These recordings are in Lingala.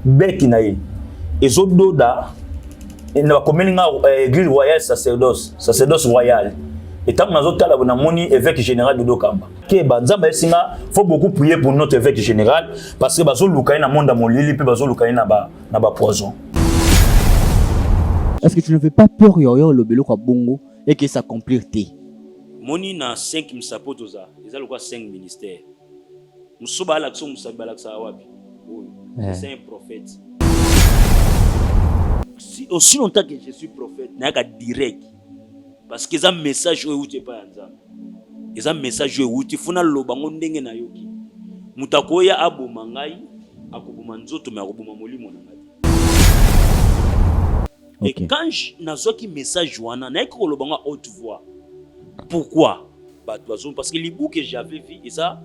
beki na ye ezododa na komeninga église royale sacerdoce royal etant nazotala na moni évêque général Dodo Kamba ke banzamba esinga faut beaucoup prier pour notre évêque général parce que bazoluka na monde molili pe bazoluka na ba poison. Est-ce que tu ne fais pas peur yoyo le belo kwa bongo et que ça complète moni na 5 misapotoza ezalo kwa 5 ministères musuba alakso musabala laksa wapi c'est un prophète. Si aussi longtemps que je suis prophète n'a qu'à direct parce que ça message où tu pas nzambe eza message où tu funa lobango ndenge na yoki mutakoya aboma ngai akoboma nzoto me akoboma molimo na ngai. Et quand nazoki message wana na ko lobango haute voix. Pourquoi? Parce que les bouts que j'avais vu et ça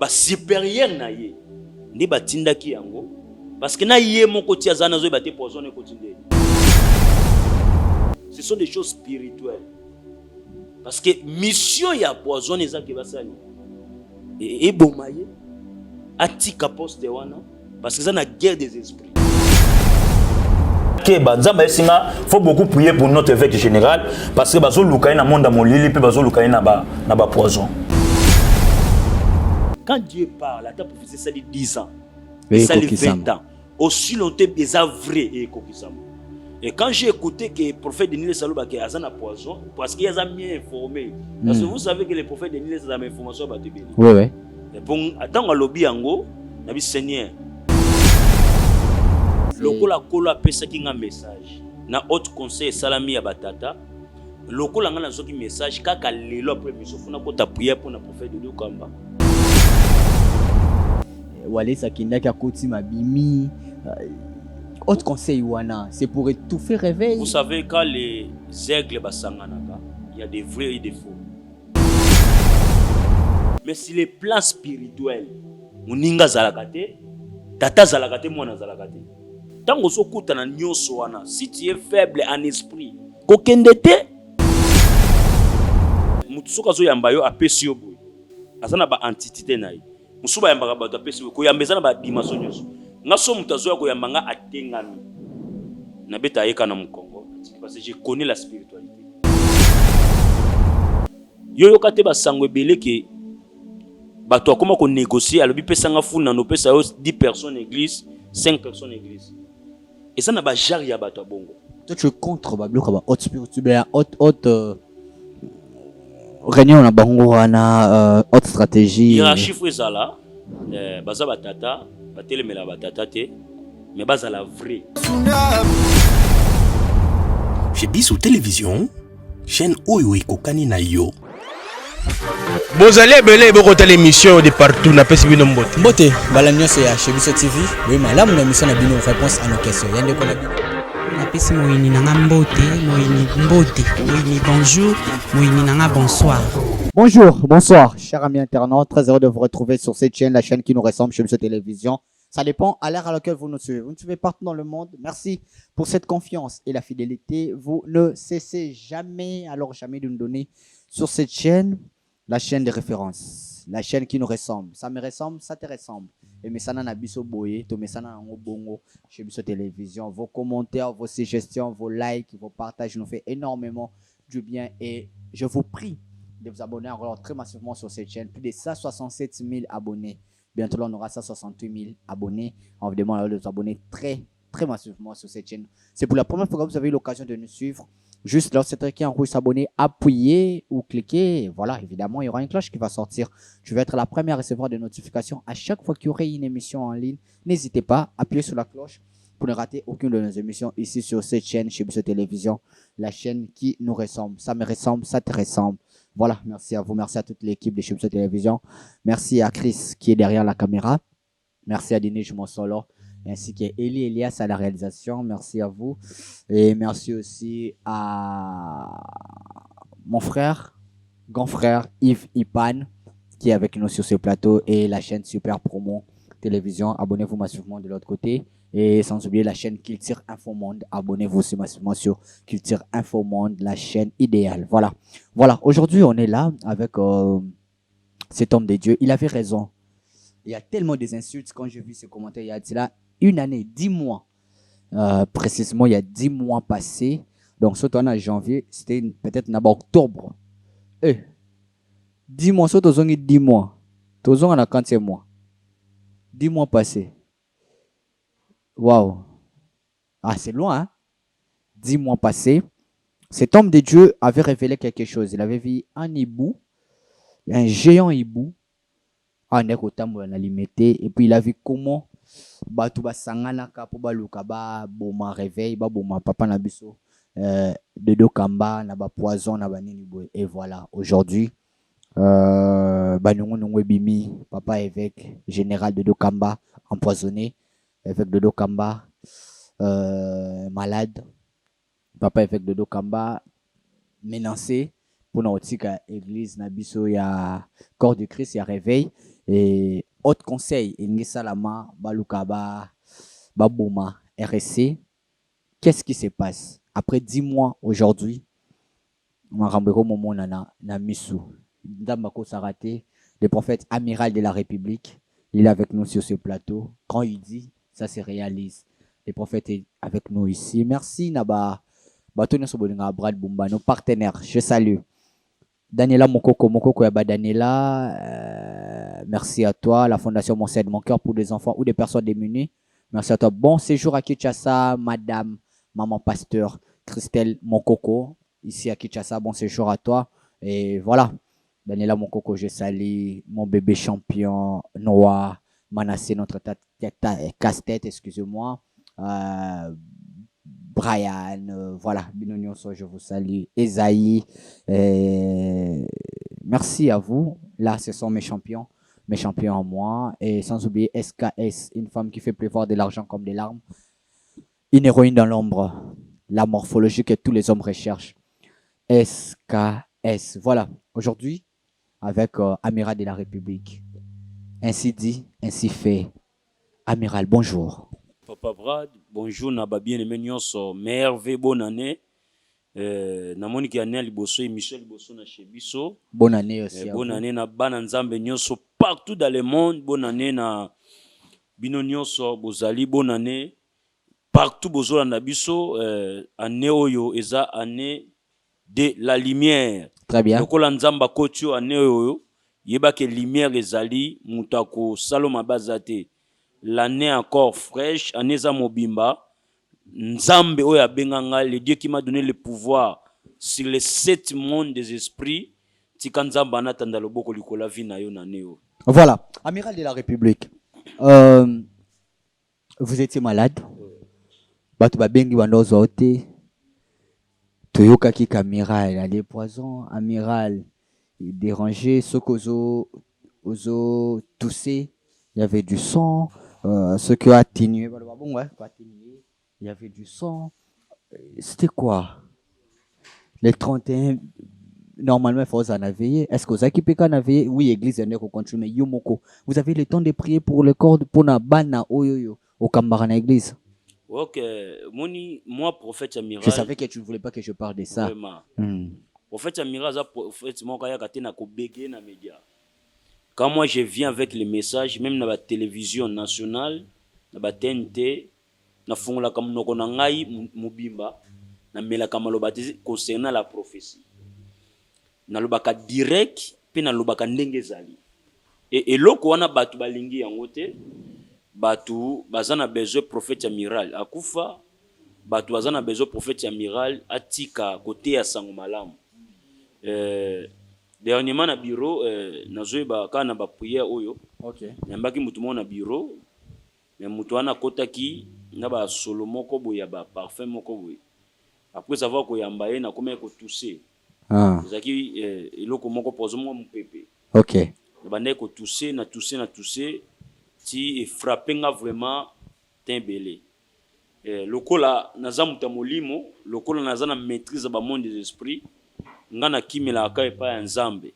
supérieur na ye ndi batinda ki yango parce que na ye mon côté azana zo baté poison ne continue. Ce sont des choses spirituelles. Parce que mission ya poison eza ke basani et bomaye atika poste wana parce que ça na guerre des esprits. Que banzamba esinga faut beaucoup prier pour notre évêque général parce que bazoluka na monde molili pe bazoluka na ba poison. Quand Dieu parle, la prophétie ça dit 10 ans. Ça dit 20 ans. Aussi longtemps des vrai et kokisama. Et quand j'ai écouté que le prophète Denis Salouba qui a un poison parce qu'il a mieux informé. Parce que vous savez que le prophète Denis a des informations à Tébéli. Oui oui. Et bon attends à lobby ango, nabi Seigneur. Lokola kola pesa ki nga message. Na haute conseil salami ya batata. Lokola nga na zoki message kaka lelo après biso funa ko ta prière pour na prophète Dodo Kamba. Wale Sakinda qui a côté mabimi. Autre conseil wana, c'est pour étouffer réveil. Vous savez quand les aigles basanganaka, il y a des vrais et des faux. Mais si les plans spirituels, muninga zalakate, tata zalakate mwana zalakate. Tango sokuta na nyoso wana, si tu es faible en esprit, kokendete mutusoka zo yamba yo apesi yo boy. Azana ba entité na ye. Musuba yamba ba apesi yo ko yambezana ba dimension nyoso. Ngaso mutazo ya ko yamba nga atengami. Na beta yeka na Mukongo parce que je connais la spiritualité. Yo kate ba sangwe beleke bato akoma ko négocier alobi pesa nga funa no pesa yo 10 personnes église, 5 personnes église. Et ça n'a pas jarri à bato bongo. Toi tu es contre ba bloc ba haute spirituelle haute réunion na bango wana haute stratégie. Hiérarchie fezala baza batata batelemela batata te mais baza la vraie. Chez Bissou Télévision, chaîne Oyo Kokani na yo. Bozali belé bokota l'émission de partout na pesi bino mbote. Mbote balanyo c'est chez Bissou TV. Oui madame na émission na bino réponse à nos questions. Yande ko na bino. Na pesi moyini nanga mbote, moyini bonjour, moyini nanga bonsoir. Bonjour, bonsoir, chers amis internautes, très heureux de vous retrouver sur cette chaîne, la chaîne qui nous ressemble chez Bissou Télévision. Ça dépend à l'heure à laquelle vous nous suivez. Vous nous suivez partout dans le monde. Merci pour cette confiance et la fidélité. Vous ne cessez jamais, alors jamais de nous donner sur cette chaîne, la chaîne de référence, la chaîne qui nous ressemble. Ça me ressemble, ça te ressemble. Et mais ça n'a biso boye, to mais ça n'a bongo chez Bissou Télévision. Vos commentaires, vos suggestions, vos likes, vos partages nous fait énormément du bien et je vous prie de vous abonner encore très massivement sur cette chaîne. Plus de 167 000 abonnés. Bientôt, on aura 168 000 abonnés. On vous demande de vous abonner très massivement sur cette chaîne. C'est pour la première fois que vous avez eu l'occasion de nous suivre. Juste lorsque c'est écrit en rouge s'abonner, appuyez ou cliquez. Voilà, évidemment, il y aura une cloche qui va sortir. Tu vas être la première à recevoir des notifications. À chaque fois qu'il y aurait une émission en ligne, n'hésitez pas à appuyer sur la cloche pour ne rater aucune de nos émissions ici sur cette chaîne chez Bissou Télévision. La chaîne qui nous ressemble. Ça me ressemble, ça te ressemble. Voilà, merci à vous, merci à toute l'équipe de chez Bissou Télévision. Merci à Chris qui est derrière la caméra. Merci à Dinesh Monsolo, ainsi qu'à Eli Elias à la réalisation. Merci à vous. Et merci aussi à mon frère, grand frère Yves Ipan, qui est avec nous sur ce plateau et la chaîne Super Promo Télévision. Abonnez-vous massivement de l'autre côté. Et sans oublier la chaîne Culture Info Monde. Abonnez-vous aussi massivement sur Culture Info Monde, la chaîne idéale. Voilà. Voilà. Aujourd'hui, on est là avec cet homme de Dieu. Il avait raison. Il y a tellement des insultes quand j'ai vu ces commentaires. Il y a là une année, 10 mois. Précisément, il y a 10 mois passés. Donc, ce temps en janvier, c'était peut-être en octobre. 10 mois, surtout 10 mois. Tous on a 40 mois. 10 mois passés. Waouh. Ah, c'est loin, hein? 10 mois passés. Cet homme de Dieu avait révélé quelque chose. Il avait vu un hibou, un géant hibou, en écoutant la limité. Et puis, il a vu comment batu basangana kapo baluka ba boma réveil ba boma papa na biso de dokamba na ba poison na banini boy. Et voilà, aujourd'hui banungu nungu bimi papa évêque général de Dokamba empoisonné, évêque de Dokamba malade, papa évêque de Dokamba menacé pour notre église na biso ya corps de Christ ya réveil. Et autre conseil, Salama, Balukaba, Babouma, RSC. Qu'est-ce qui se passe? Après 10 mois aujourd'hui, le prophète amiral de la République, il est avec nous sur ce plateau. Quand il dit, ça se réalise. Le prophète est avec nous ici. Merci Naba, Brad Bumba, nos partenaires. Je salue. Daniela Mokoko Yaba Daniela, merci à toi, la Fondation Mon Cède, Mon Cœur pour des enfants ou des personnes démunies. Merci à toi. Bon séjour à Kinshasa, Madame, Maman Pasteur, Christelle Mokoko, ici à Kinshasa, bon séjour à toi. Et voilà, Daniela Mokoko, je salue mon bébé champion, Noah, Manassé, notre casse-tête, excusez-moi. Brian, voilà, Binonion, je vous salue. Esaïe, merci à vous. Là, ce sont mes champions en moi. Et sans oublier SKS, une femme qui fait pleuvoir de l'argent comme des larmes. Une héroïne dans l'ombre, la morphologie que tous les hommes recherchent. SKS, voilà. Aujourd'hui, avec Amiral de la République. Ainsi dit, ainsi fait. Amiral, bonjour. Papa Brad, bonjour Naba bien-aimé nyonso, merveille, bonne année. Namoni ki année liboso émission liboso na chebiso. Bonne année aussi. Bonne année na bana nzambe nyonso partout dans le monde. Bonne année na bino nyonso bozali, bonne année partout bozola na biso. Année oyo eza année de la lumière. Très bien. Lokola nzamba kotio année oyo yeba ke lumière ezali mutako saloma bazate. L'année encore fraîche, année za mobimba, Nzambe oya benganga, le Dieu qui m'a donné le pouvoir sur les 7 mondes des esprits, tika Nzamba natanda loboko likola vi na yo na neo. Voilà, Amiral de la République, vous étiez malade, batu babengi bandozo ote, toyoka ki Amiral, a des poisons, Amiral, dérangé, sokozo, ozo, toussé, il y avait du sang. Ce qui a atténué, il y avait du sang. C'était quoi? Les 31, normalement, il faut en veiller. Est-ce que vous avez pu en veiller? Oui, l'église est continue, mais Yomoko. Vous avez le temps de prier pour le corps pour na bana oyoyo au Kambarana église. Ok, moi, prophète amiral. Je savais que tu ne voulais pas que je parle de ça. Vraiment. Prophète amiral, prophète, moi, quand il y a des médias. Quand moi je viens avec les messages, même dans la télévision nationale, dans la TNT, na fongola comme noko na ngai mubimba, na mela kama lobati concernant la prophétie. Na lobaka direct, pe na lobaka ndenge zali. Et loko wana batu balingi yango te, batu bazana besoin prophète amiral akufa, batu bazana besoin prophète amiral atika côté ya sango malamu. Dernièrement na bureau nazoeba kana ba prière oyo. OK. Nyambaki mutu mo na bureau. Mais mutu wana kotaki na ba solo moko boya ba parfum moko boya. Après savoir ko yamba ye na comment ko tousser. Zaki eloko moko pozo mo mpepe. OK. Bande ko tousser na tousser ti e frapper nga vraiment tembelé. Lokola naza muta molimo, lokola naza na maîtrise ba monde des esprits. Ngana kimela aka epa ya Nzambe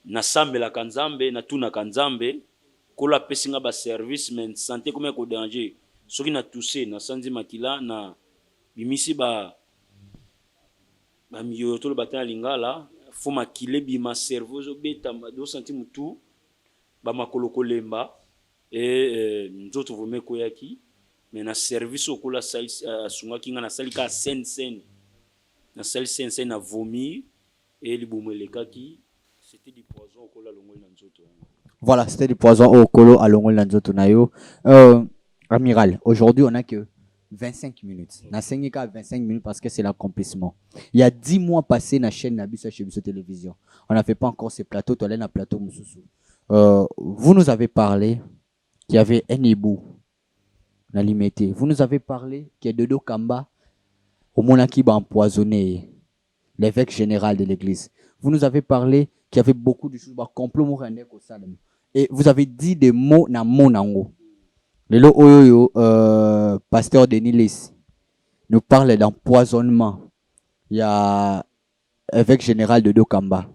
na sambela ka Nzambe na tuna ka Nzambe kola pesinga ba service men santé comme ko danger soki na toussé na sanzi makila na bimisi ba miyoto le batana lingala fo makile bima cerveau zo beta do senti mutu ba makolo kolemba et nzoto vome koyaki mais na service okola sunga kinga na salika sen na sali sen na vomir et libumelekaki c'était du poison okola longoli na nzoto. Voilà, c'était du poison au colo à longoli na nzoto na yo. Amiral, aujourd'hui on a que 25 minutes. Na 25 minutes parce que c'est l'accomplissement. Il y a 10 mois passés na chaîne Nabisa chez Biso Télévision. On n'a fait pas encore ces plateaux, tu allais na plateau Moussousou. Vous nous avez parlé qu'il y avait un hibou na limité. Vous nous avez parlé qu'il y a Dodo Kamba au Monaki ba empoisonné l'évêque général de l'église. Vous nous avez parlé qu'il y avait beaucoup de choses, complot mourandais au Salem. Et vous avez dit des mots na monango. Le lo oyo pasteur Denis Lessi nous parle d'empoisonnement. Il y a évêque général de Dokamba.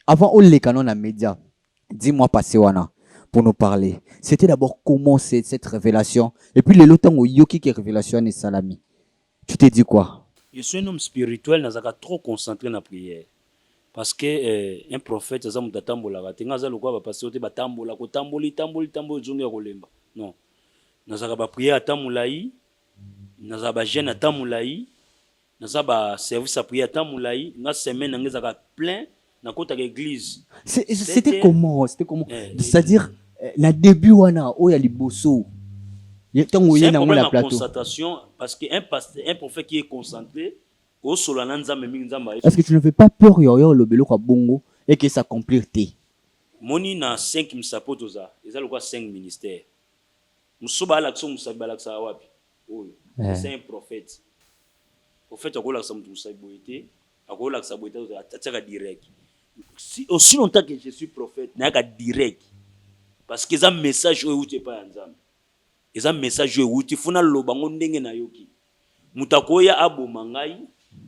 Avant on les canons dans les médias, 10 mois passés wana pour nous parler. C'était d'abord comment c'est cette révélation et puis le temps où yoki qui révélation et salami. Tu t'es dit quoi? Je suis un homme spirituel, n'a pas trop concentré dans la prière. Parce que un prophète ça mu tatambola ka tenga za lokwa ba pasteur te batambola ko tamboli zonge ya kolemba. Non. Nazaka ba prière atamulai, nazaka ba jeûne atamulai, nazaka ba service à prière atamulai, na semaine ngezaka plein na kota ka église. C'était comment? C'est-à-dire na début wana o ya liboso. C'est un problème de concentration parce qu'un prophète qui est concentré est-ce que tu ne fais pas peur yo le belo kwa bongo et que ça s'accomplir? Moni na 5 misapotoza, eza lokwa 5 ministères. Musoba l'action musabala ksa wapi. C'est un prophète. Prophète akola ksa mutu musaboité, akola ksa boité ataka direct. Si aussi longtemps que je suis prophète, na ka direct. Parce que ça message o uti pa nzambe. Eza message o uti funa lobango ndenge na yoki. Mutakoya aboma ngai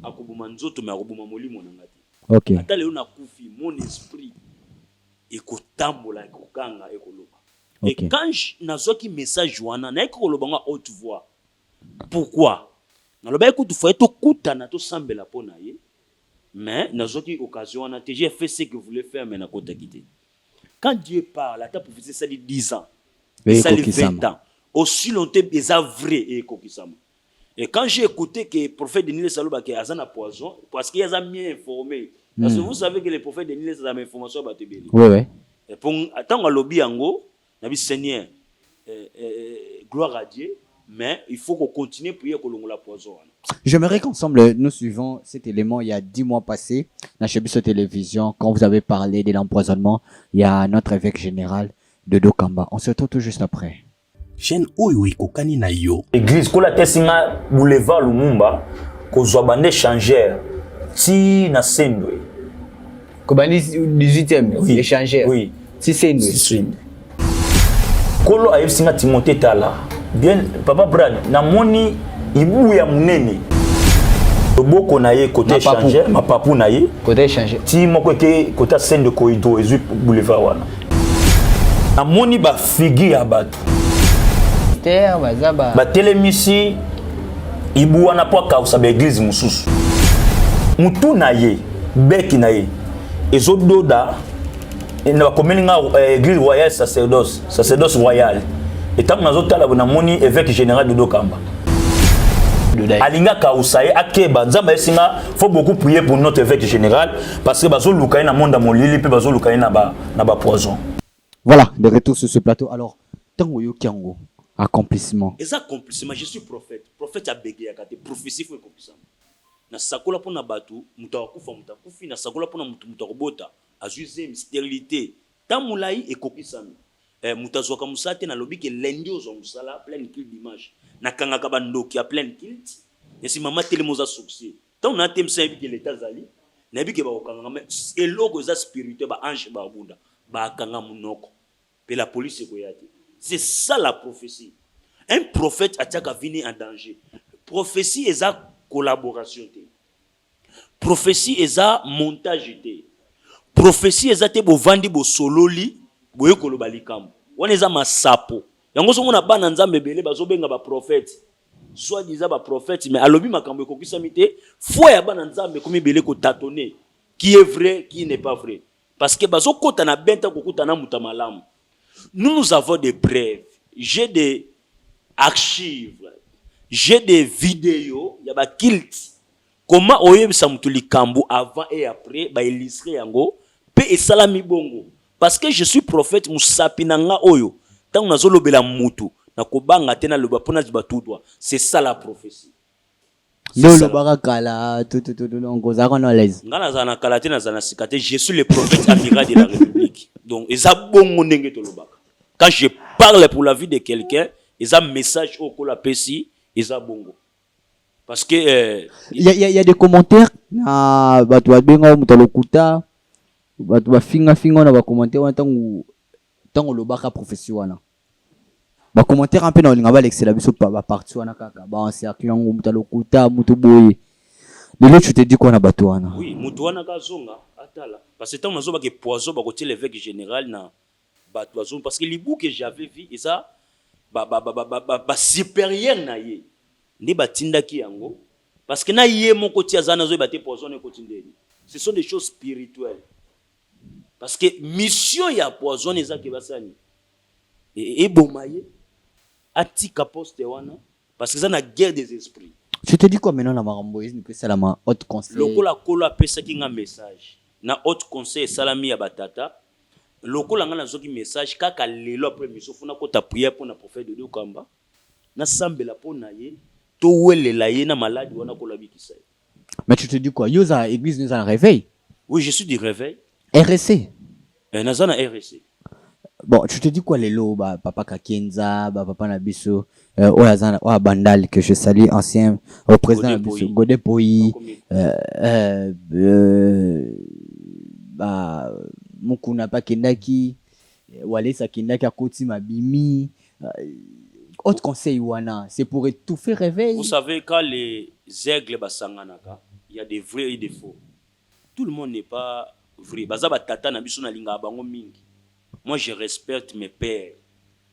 akoboma nzoto me akoboma molimo na ngati. OK. Ata leo na kufi mon esprit ekotambola ekokanga ekoloba. Et quand nazoki message wana na ekoloba nga haute voix. Pourquoi? Na loba écoute faut être kutana to sambela pona ye. Mais nazoki occasion wana te j'ai fait ce que voulais faire mais na kota kité. Quand Dieu parle, ata prophétie ça dit 10 ans. Ça dit 20 ans. Aussi longtemps eza vrai et ekokisama. Et quand j'ai écouté que le prophète Denis Salouba qui a un poison, parce qu'il a mieux informé. Parce que vous savez que le prophète Denis a des informations à Batebeli. Oui. Et pour attendre le lobby ango, nabi Seigneur, gloire à Dieu, mais il faut qu'on continue pour que l'on la poison. J'aimerais qu'ensemble nous suivons cet élément. Il y a 10 mois passés, dans Chebiso Télévision, quand vous avez parlé de l'empoisonnement, il y a notre évêque général de Dokamba. On se retrouve tout juste après. Chaîne oyo ekokani na yo. Église kola tesinga boulevard Lumumba kozwa bande changer ti na Sendwe. Kobani 18e échangeur. Oui. Si Sendwe. Kolo ayesinga Timothée Tala. Bien papa Brad na moni ibu ya munene. Boko na ye côté changer, ma papu na ye côté changer. Ti moko ke côté Sendwe koido ezu boulevard wana. Na moni ba figi ya bato. Ba telemisi ibu wana po kausa ba église mususu mutu na ye beki na ye ezododa na ba komelinga église royale sacerdoce royal etam nazotala bona moni évêque général de Dokamba alinga kausa ye akeba nzamba esinga faut beaucoup prier pour notre évêque général parce que bazoluka na monde molili pe bazoluka na ba poison. Voilà, de retour sur ce plateau. Alors tango yo kiango accomplissement. Et ça accomplissement, je suis prophète. Prophète a bégé à côté. Prophétie faut accomplissement. Na sakola pona batu, mutakufa mutakufi na sakola pona mutakobota. Azuze stérilité. Tamulai et kokisami. Mutazoka musate na lobi ke lendi ozo musala plein kill d'image. Na kangaka bandoki a plein kill. Et si maman telemoza succès. Tant on a temsa bi ke l'état zali, na bi ke ba okanga mais et logo za spirituel ba ange ba bunda. Ba kanga munoko. Pe la police ko yati. C'est ça la prophétie. Un prophète attaque à venir en danger. Prophétie est sa collaboration. Prophétie est sa montage. Prophétie est sa te bo vandi bo sololi bo yekolo balikam. Wana eza masapo. Yango so mona bana nzambe bele bazo benga ba prophète. Soit disant ba prophète mais alobi makambo ekokisa mite foi ya bana nzambe komi bele ko tâtonner qui est vrai qui n'est pas vrai. parce que bazo kota na benta kokuta na mutamalam. Nous avons des preuves, j'ai des archives, j'ai des vidéos, il y a ba kilt. Comment oyebisa mutu likambo avant et après ba illustrer yango pe esalami bongo. Parce que je suis prophète musapinanga oyo. Tant nazo lobela mutu na kobanga tena loba pona ba tout droit. C'est ça la prophétie. Lolo barakala tout ngozaka na l'aise. Ngana zana kalate na zana sikate, je suis le prophète amiral de la République. Donc eza bongo ndenge to lobaka. Quand je parle pour la vie de quelqu'un, eza message au kola pesi, eza bongo. Parce que il y a des commentaires na batu babenga mutalokuta, batu bafinga na ba commentaire tango lobaka prophétie wana. Ba commentaire un peu na linga ba l'excella biso ba parti wana kaka ba encercle ngo mutalokuta mutu boye. Lelo tu te dis quoi na batu wana? Oui, mutu wana ka zonga atala. Parce que tant nazo ba ke poison ba kote l'évêque général na batu bazon parce que les bouts que j'avais vu eza ba supérieur na ye. Ndi batindaki yango parce que na ye mon côté azana zo ba te poison na côté ndeni. Ce sont des choses spirituelles. Parce que mission ya poison eza ke basani. Et bomaye atika poste wana parce que ça na guerre des esprits. Tu te dis quoi maintenant na maramboise ni que ça la ma haute conseil. Lokola kola pesa ki nga message. Na haute conseil salami ya batata. Lokola nga na zoki message kaka lelo après mission funa ko ta prière pour na prophète de Dieu kamba. Na sambela pona ye to welela ye na malade wana kola bikisa. Mais tu te dis quoi? Yoza église nous en réveil. Oui, je suis du réveil. RSC. Nazana RSC. Bon, tu te dis quoi les lots, papa Kakenza, papa Nabiso, Oya Bandal, que je salue, ancien président Nabiso, Godé Poyi, Mukuna Pakendaki, Walesa Kendaki Akoti Mabimi, autre conseil wana, c'est pour étouffer réveil. Vous savez, quand les aigles basanganaka, il y a des vrais et des faux. Tout le monde n'est pas vrai. Bazaba tata Nabiso na linga bango mingi. Moi, je respecte mes pères.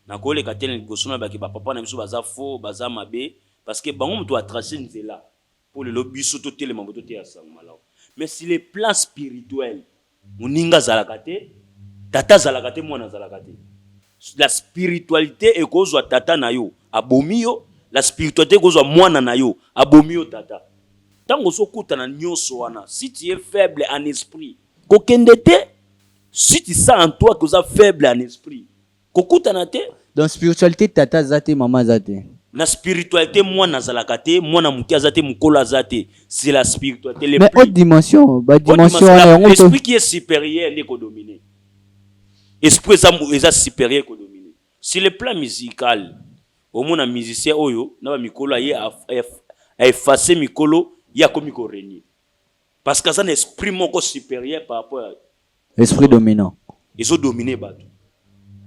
Nakole katene gosona ba ke ba papa na biso baza faux, baza mabe parce que bango mto a tracé nzela pour le lobby soto tele mamboto te asanga malaw. Mais si les plans spirituels, muninga zalakate, tata zalakate mwana zalakate. La spiritualité est kozwa tata na yo, abomio, la spiritualité kozwa mwana na yo, abomio tata. Tango sokuta na nyonso wana, si tu es faible en esprit, kokendete. Si tu sens en toi que tu es faible en esprit, dans spiritualité, tata zate, maman zate. Na spiritualité, moi nazalakate, moi na mukia zate, mukola zate. C'est la spiritualité. Mais haute dimension, l'esprit qui est supérieur n'est qu'au dominé. Esprit est supérieur qu'au dominé. Sur le plan musical, au moins un musicien oyo, na ba mikolo a effacé mikolo, il y a comme régner. Parce que ça un esprit moko supérieur par rapport à esprit dominant. Ils ont dominé bateau.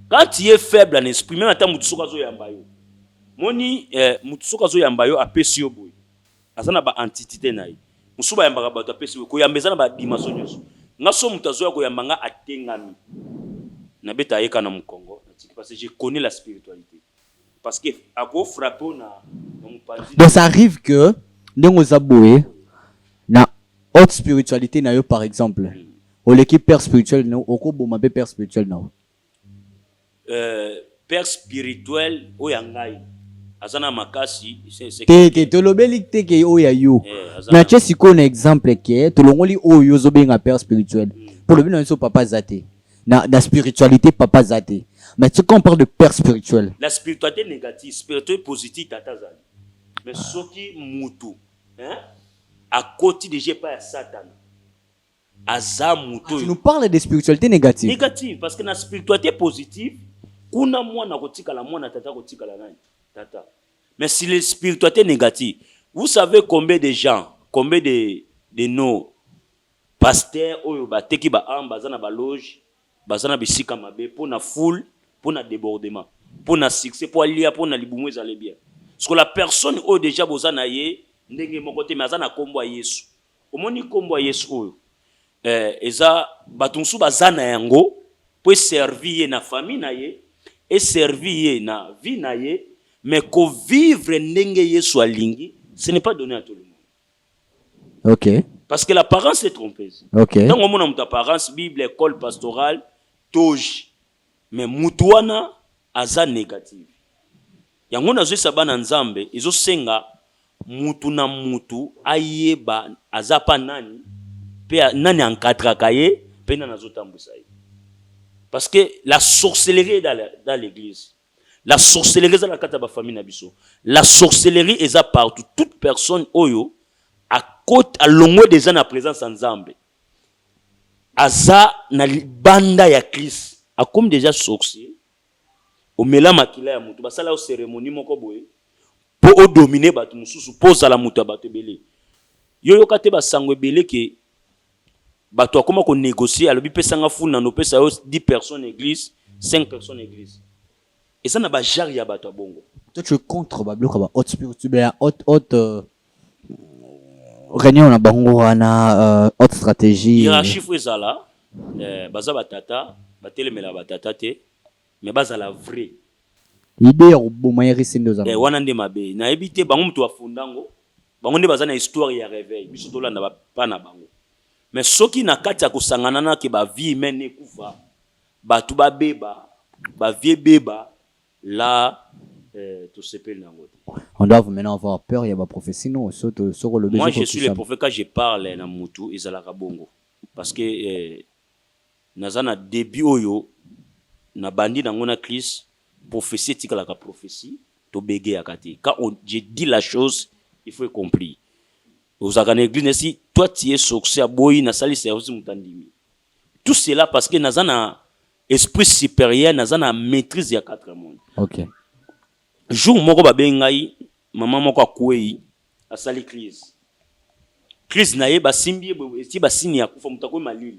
Quand tu es faible en esprit, même à ta mutsuka zo yambayo. Moni mutsuka zo yambayo apesi yo boy. Azana ba entité nayi. Musuba yambaka bato apesi yo ko yambezana ba dimension nyoso. Ngaso mutazo ya ko yambanga atengami. Na beta yeka na Mukongo, parce que je connais la spiritualité. Parce que à go frapper na mupanzi. Donc ça arrive que ndongo zaboé na haute spiritualité na yo par exemple. Ou l'équipe père spirituel non au ko boma be père spirituel non père spirituel o yangai azana makasi c'est te to lobeli te ke o ya yo na chesi ko na exemple ke to longoli o yo zo benga père spirituel pour le bien so papa zate na spiritualité papa zate mais tu quand on parle de père spirituel la spiritualité négative spiritualité positive tata zali mais soki mutu hein à côté de j'ai pas Satan. Tu nous parles de spiritualité négative. Négative, parce que la spiritualité positive, kuna mwana kotika la mwana tata kotika la nani tata. Mais si la spiritualité négative, vous savez combien de gens, combien de nos pasteurs oyo bateki ba amba zana ba loge, bazana bisika mabe pour na foule, pour na débordement, pour na succès, pour lia, pour na libumu ezale bien. Parce que la personne oyo déjà bozana ye ndenge moko te mais azana kombo Yesu. Omoni kombo Yesu oyo eza batunsu bazana yango pour servir na famille na ye et servir na vie na ye mais ko vivre ndenge Yesu alingi ce n'est pas donné à tout le monde. OK. Parce que l'apparence est trompeuse. Ok. Tant qu'on a une apparence, Bible, école pastorale, toge. Mais mutuana aza négative. Yango na zo sabana nzambe, izo senga mutu na mutu ayeba aza pa nani, pe nani encadraka ye, pe nani azotambusa ye. Parce que la sorcellerie est dans l'église. La sorcellerie est dans la kata ba famille na biso. La sorcellerie est partout. Toute personne oyo à côté à longo des ans à présence ensemble. Aza na banda ya Christ. A comme déjà sorcier. Au mela makila ya mutu basala au cérémonie moko boye. Po o dominer batu mususu pose la mutu batu belé. Yo kate ba sangwe belé ke bato akoma ko négocier alobi pesanga funa no pesa 10 personnes église, 5 personnes église. Et ça n'a pas jarri à bato bongo. Toi tu es contre ba bloc ba haute spirituelle haute réunion na bango wana haute stratégie. Hiérarchie fezala baza batata, batelemela batata te, mais baza la vraie. Idée au bomayeri sindoza. Wana nde mabe. Na ebité bango mutu afundango. Bango nde baza na histoire ya réveil. Biso tolanda ba na bango. Mais soki na kati ya kosangana na ke ba vie humaine ekufa, batu ba beba, ba vie beba, là tout se peut nango. On doit maintenant avoir peur, il y a ba prophétie non, sur le besoin. Moi je suis le prophète quand je parle na mutu ezalaka bongo parce que nazana début oyo na bandi nango na Christ prophétie tikala ka prophétie to bege yakati. Quand je dis la chose, il faut comprendre. Aux église, toi tu es sorcier boy na sali service mutandimi. Tout cela parce que nazana esprit supérieur, nazana maîtrise ya 4 mondes. OK. Jour moko ba bengai maman moko akwei asali crise. Crise na ye ba simbi eti ba sini ya kufa mutako malili.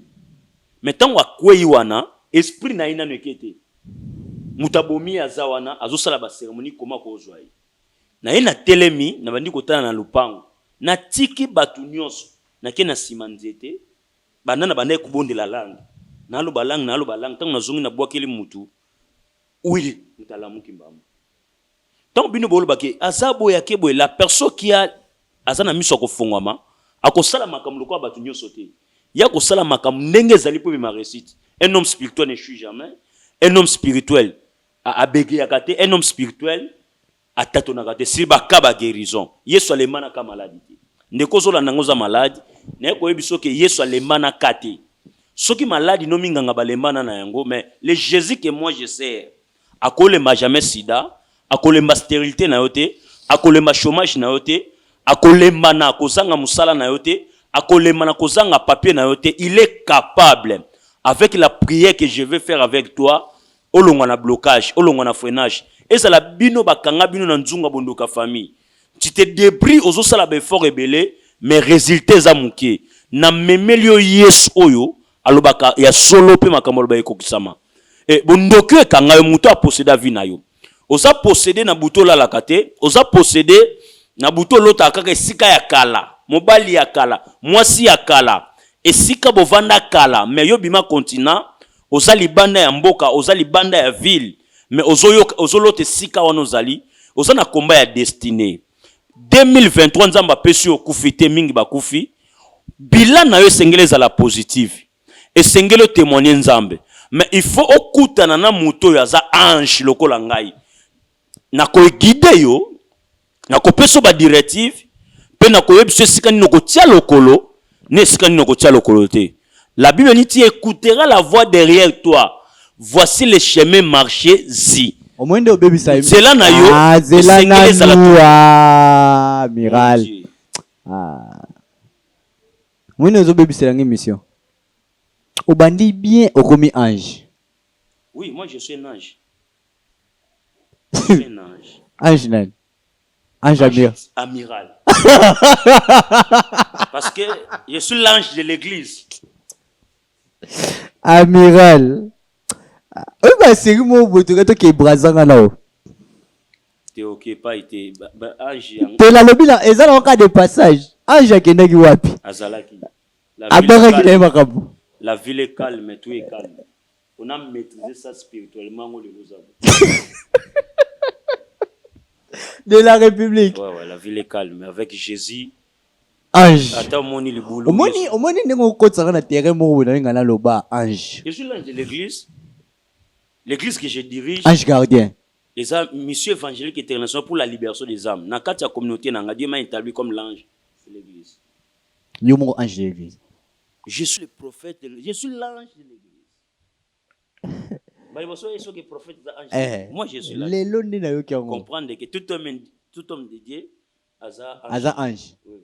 Mais tant akwei wana esprit na ina nekete. Mutabomi azawana azosala ba cérémonie koma ko ozwai. Na ye na telemi na bandi kotana na lupango. Na tiki batu nyonso na ke na simanzete banana banaye kubondela langue na lo balang tango nazongi na bwakeli mutu oui mutalamuki mbamba tango bino bolo bake azabo ya kebo la personne qui a azana miso ko fongwama akosala makambo ko batu nyonso te ya kosala makambo ndenge zali po ma réussite. Un homme spirituel ne chute jamais, un homme spirituel a bégué à kate, un homme spirituel a tatonaka te si bakaba guérison. Yesu alemana ka maladie. Ndeko zola nangoza malade, na ko yebiso ke Yesu alemana kate. Soki maladi no minganga balemana na yango, mais le Jésus que moi je sais, akolema jamais sida, akolema stérilité na yote, akolema chômage na yote, akolema na kozanga musala na yote, akolema na kozanga papier na yote, il est capable avec la prière que je vais faire avec toi, olonga na blocage, olonga na freinage. Et ça la bino bakanga bino na nzunga bondoka famille. Tu te débris aux osala be fort rebelle, mais résultats za muke. Na memelio yes oyo, alobaka ya solo pe makambo ba ekokisama. Et bondoke kanga yo muto a posséder vie na yo. Oza posséder na buto la lakate, oza posséder na buto lota kaka esika ya kala, mobali ya kala, mwasi ya kala, esika bovanda kala, mais yo bima continent, oza libanda ya mboka, oza libanda ya ville. Mais ozolote sika wana ozali oza na komba ya destinée 2023 nzamba pesi okufite mingi bakufi bilan na yo sengele za la positive et sengele témoigner nzambe mais il faut okutana na muto ya za ange lokola ngai na ko guider yo na ko peso ba directive pe na ko yebso sika ni ko tia lokolo ne sika ni ko tia lokolo te. La Bible dit tu écouteras la voix derrière toi. Voici le chemin marché zi. C'est là na yo. Ah, c'est là na amiral. Ah. Moi nous au baby c'est la mission. Au bandit bien au commis ange. Oui, moi je suis un ange. Je suis un ange. Ange nan. Ange amiral. Parce que je suis l'ange de l'église. Amiral. Oui, bah, c'est moi, qui est brazanga là. T'es ok, pas été. Ange. T'es la lobby là, et ça, là, on a des passages. Ange, qui est né, wapi. Azalaki. La ville est calme, mais tout est calme. On a maîtrisé ça spirituellement, on le de la République. Ouais, la ville est calme. Mais avec Jésus, Ange. Ata moni libulu. Omoni nengo kotsa na terrain mo na ngana loba ange. Je suis l'ange de l'église. L'église que je dirige. Ange gardien. Les Monsieur évangélique international pour la libération des âmes. Dans la communauté, Dieu m'a établi comme l'ange de l'église. Yomo ange de l'église. Je suis le prophète, je suis l'ange de l'église. Moi, je suis l'ange. Comprendre que tout homme de Dieu Aza ange. Oui,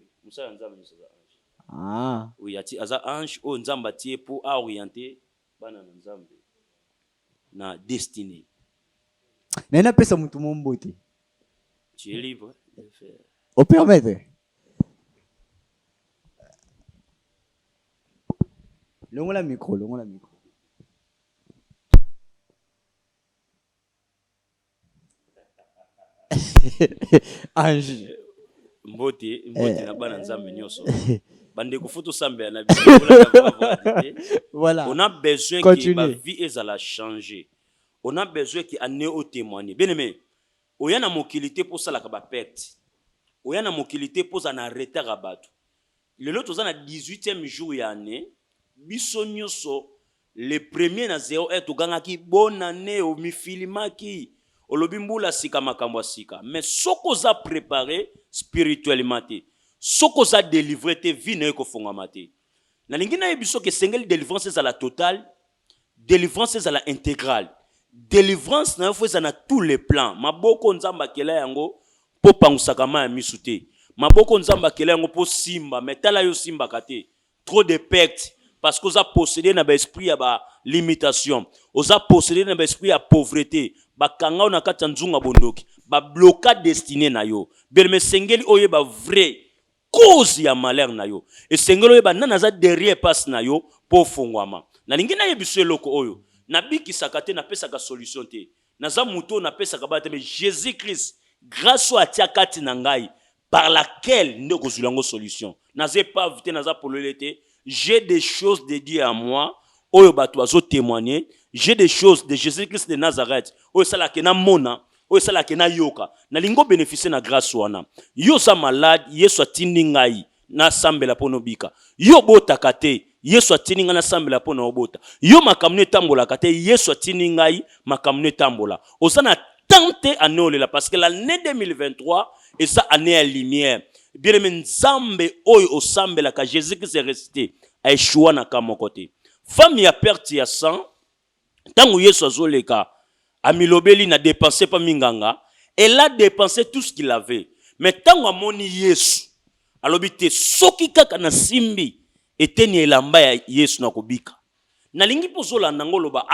Ah. oui, aza ange au nzamba tie pour orienter bana nzambe na destinée. Nena pesa mutu mombote. Tu es libre de le faire. Au permettre. Longola micro. Ange. Mbote na bana nzambe nyoso. Bande kufutu sambe na Voilà. On a besoin que ma vie ezala changer. On a besoin que ane au témoigner. Bien aimé. Oyana mokilité pour ça la kaba perte. Oyana mokilité pour ça na retard abatu. Le lot ozana 18e jour ya année. Biso nyoso le premier na 0 est oganga ki bonne année o mi filimaki. Olobimbula sika makambo sika. Mais soko za préparé spirituellement te. Soko za délivré te vie na ko fongama te. Na lingina yebiso ke sengeli délivrance za la totale, délivrance za la intégrale. Délivrance na fo za na tous les plans. Maboko nzamba kela yango po pangusaka ma misute. Maboko nzamba kela yango po simba, metala yo simba kate. Trop de pertes parce que vous avez possédé dans l'esprit à limitation. Vous avez possédé dans l'esprit à pauvreté. Ba kanga on a katanzunga bondoki. Ba blocade destiné na yo. Belme sengeli oye ba vrai cause ya malheur na yo. Et sengeli oye ba nanaza derrière passe na yo po fongwama. Na lingina yebiso loko oyo. Na biki sakate na pesa ka solution te. Na za muto na pesa ka bate mais Jésus Christ grâce à tiakati na ngai par laquelle ne kozulango solution. Na ze pas vite na za pololete. J'ai des choses de Dieu à moi. Oyo bato azo témoigner. J'ai des choses de Jésus-Christ de Nazareth. Oyo sala kena mona. Oyo sala kena yoka. Na lingo bénéficier na grâce wana. Yo sa malade. Yesu atindi ngai. Na sambela pono bika. Yo bota kate. Yesu atindi ngai na sambela pono obota. Yo makamune tambola kate. Yesu atindi ngai makamune tambola. Osana tente anéolela. Parce que l'année 2023 est sa année à lumière. Bien aimé nzambe oyo osambela ka Jésus qui s'est resté a échoué na kamo côté. Femme ya perte ya sang tango Yesu azoleka amilobeli na dépensé pas minganga, elle a dépensé tout ce qu'il avait. Mais tango amoni Yesu alobite soki kaka na simbi eteni elamba ya Yesu na kobika. Na lingi pozola nangoloba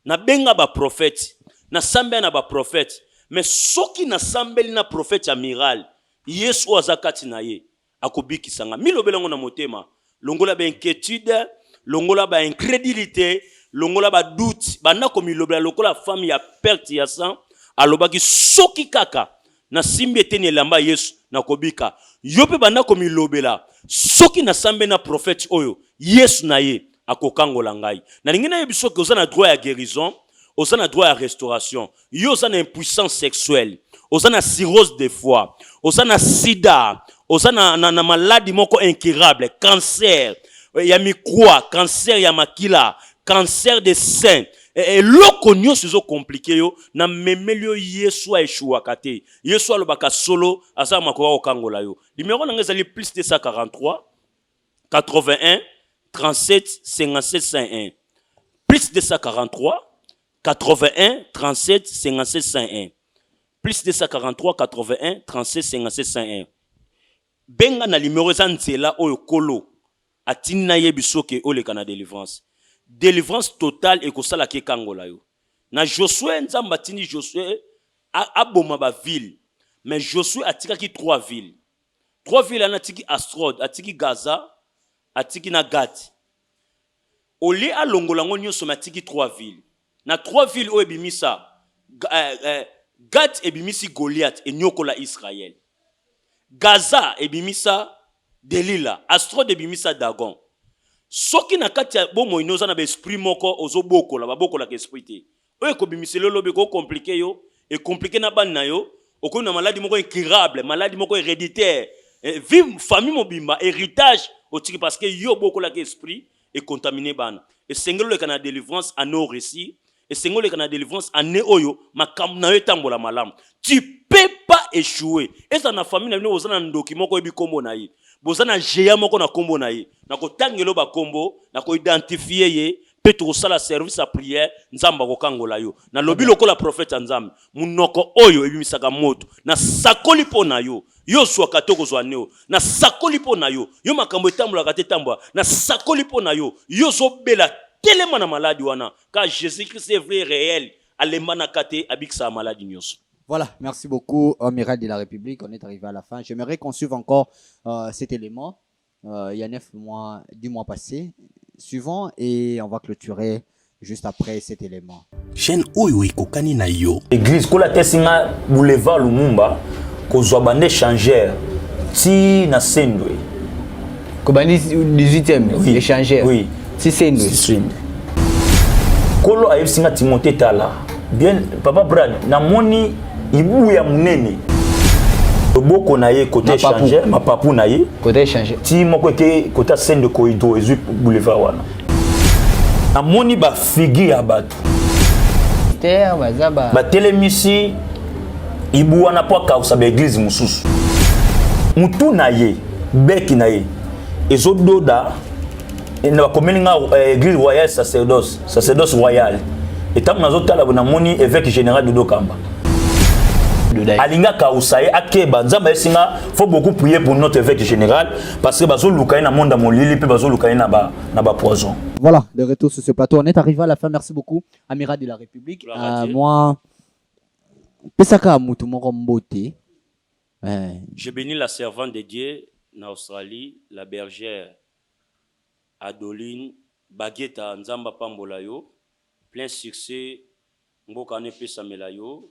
na benga ba prophète na sambela na ba prophète mais soki na sambeli na prophète amiral Yesu azakati na ye akobiki sanga milobelango na motema longola ba inquiétude longola ba incrédulité longola ba doute bana ko milobela lokola femme ya perte ya sang alobaki soki kaka na simbi eteni elamba Yesu na kobika yo pe bana ko milobela soki na sambe na prophète oyo Yesu na ye akokangola ngai na lingina yebiso ke ozana droit ya guérison ozana droit ya restauration yo ozana impuissance sexuelle ozana cirrhose de foie ozana sida ozana na maladie moko incurable cancer ya mikroa cancer ya makila cancer de sein et loko nyonso zo compliqué yo na memelio Yesu a échoué kate Yesu alobaka solo asa makoka okangola yo numéro nanga ezali plus de 143 81 37 57 51 plus de 143 81 37 57 51 plus de 143 81 37 57 51 benga na numéro za nzela oyo kolo atini na yebiso ke oleka na délivrance totale et kosala ke kangola yo na Josué nzamba tini Josué aboma ba ville mais Josué atika ki 3 villes anatiki Astrod atiki Gaza atiki na Gat oli alongola ngo nyonso matiki 3 villes na 3 villes oyo bimisa Gat ebimisi Goliath et nyokola Israël. Gaza ebimisa Delila, Astrod ebimisa Dagon. Soki na kati ya bomo inoza na ba esprit moko ozobokola babokola ke esprit te. Oyo ko bimiselo lobe ko compliqué yo et compliqué na ban na yo, okona maladie moko incurable, maladie moko héréditaire, Vive famille mobimba héritage otiki parce que yo boko la esprit est contaminé bana. Et sengelo le kana délivrance à nos récits et sengelo le kana délivrance à ne oyo makam na yo tambola malam. Tu peux pas échouer. Et ça na famille na bino ozana document ko ebi kombo na yi. Bozana géant moko na kombo na yi. Na ko tangelo ba kombo, na ko identifier ye. Petro sala service à prière nzamba ko kangola yo na lobi lokola prophète nzambe munoko oyo ebimisaka moto na sakoli po na yo yo swa katoko zwa neo na sakoli po na yo yo makambo etambola kate tambwa na sakoli po na yo yo zo bela telema na maladie wana car Jésus-Christ est vrai réel alemana kate abiksa maladie nyos. Voilà, merci beaucoup, amiral de la République. On est arrivé à la fin. J'aimerais qu'on suive encore cet élément. Il y a 10 mois passés. Suivant et on va clôturer juste après cet élément. Chaîne oyo ekokani na yo. Église kola tesinga boulevard Lumumba kozwa bande changer ti na Sendwe. Kobani 18e échangeur. Oui. Si Sendwe. Kolo ayesinga Timothée Tala. Bien papa Brad na moni ibu ya munene. Boko na ye côté changer ma papu na ye Côté changer. Ti moko ke côté Sendwe koido ezu boulevard wana. Na moni ba figi ya bato. Terre bazaba. Ba telemisi ibu wana po ka usabe église mususu. Mutu na ye, beki na ye. Ezododa na komeni nga église royale sacerdoce royal. Etam nazo tala bona moni évêque général Dodo Kamba. Alinga kausaye akeba nzamba esinga faut beaucoup prier pour notre évêque général parce que bazo lukaye na monde molili pe bazo lukaye na ba poison. Voilà, de retour sur ce plateau, on est arrivé à la fin. Merci beaucoup, amiral de la République. Moi pesaka mutu moko mbote. Je bénis la servante de Dieu en Australie, la bergère Adoline Bagueta Nzamba Pambola yo, plein succès mboka ne pesa melayo.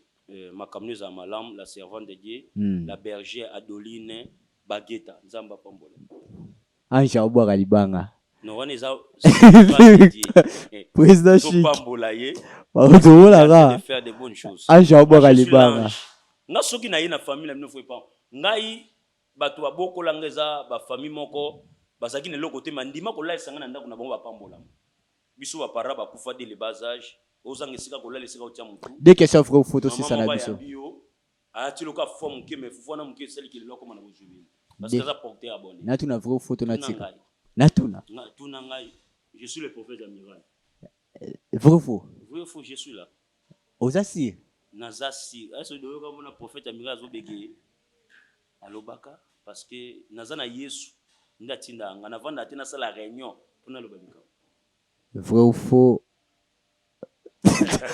Makamne za malam la servante de Dieu la bergère Adoline Bagueta Nzamba Pambola Anja obwa kalibanga no wana za président chic Pambola ye de faire de bonnes choses Anja obwa kalibanga nga soki na ye na famille na mino pas ngai bato babokola ngeza ba famille moko bazaki ne lokote mandima ko la sanga na ndako na bango ba pambola biso ba para ba kufa de le bas âge. Des questions vraies ou photos si ça n'a pas de tu l'as forme qui me faut na mke celle qui le comme on a besoin parce que ça porter abonné na tu na vraies photos na tika na tuna ngai je suis le prophète amiral vrai faux je suis là ozasi nazasi est-ce que comme na prophète amiral zo bege alobaka parce que nazana Yesu ndatinda ngana vanda tena sala réunion pour na lobaka vrai ou faux.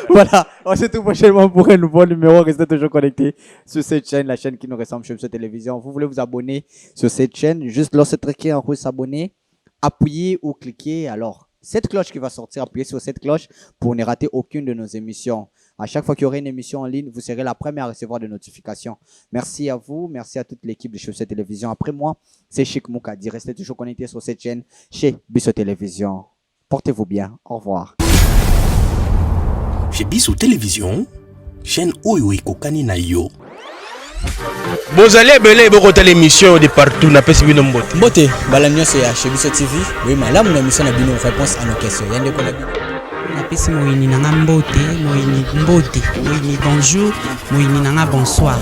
Voilà, on se retrouve prochainement pour un nouveau numéro. Restez toujours connectés sur cette chaîne, la chaîne qui nous ressemble sur télévision. Vous voulez vous abonner sur cette chaîne, juste lorsque cliquez en haut s'abonner, appuyez ou cliquez. Alors, cette cloche qui va sortir, appuyez sur cette cloche pour ne rater aucune de nos émissions. À chaque fois qu'il y aura une émission en ligne, vous serez la première à recevoir des notifications. Merci à vous, merci à toute l'équipe de Chaussée Télévision. Après moi, c'est Chic Moukadi. Restez toujours connectés sur cette chaîne chez Bisso Télévision. Portez-vous bien. Au revoir. Chez Bisso Télévision, chaîne oyo ekokani na yo. Bozali ebele bokota l'émission de partout na pesi bino mbote. Mbote bala nyonso ya chez Bisso TV. Oui, malamu na émission na bino réponse à nos questions. Yande ko na bino. Napesi moyini nanga mbote, moyini bonjour, moyini nanga bonsoir.